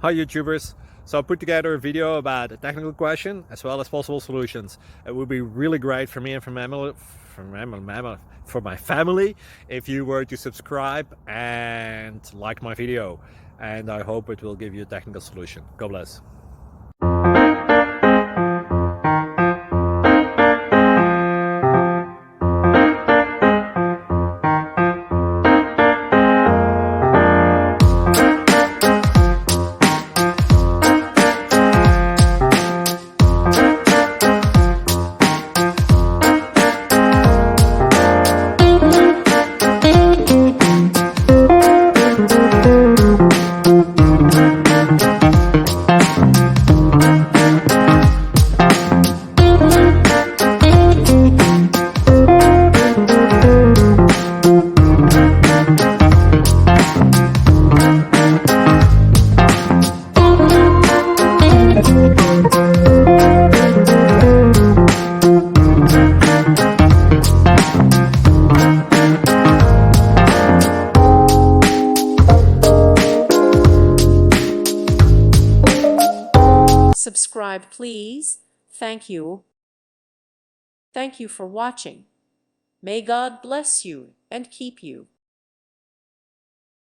Hi YouTubers! So I put together a video about a technical question as well as possible solutions. It would be really great for me and for my family if you were to subscribe and like my video, and I hope it will give you a technical solution. God bless. Subscribe, please. Thank you. Thank you for watching. May God bless you and keep you.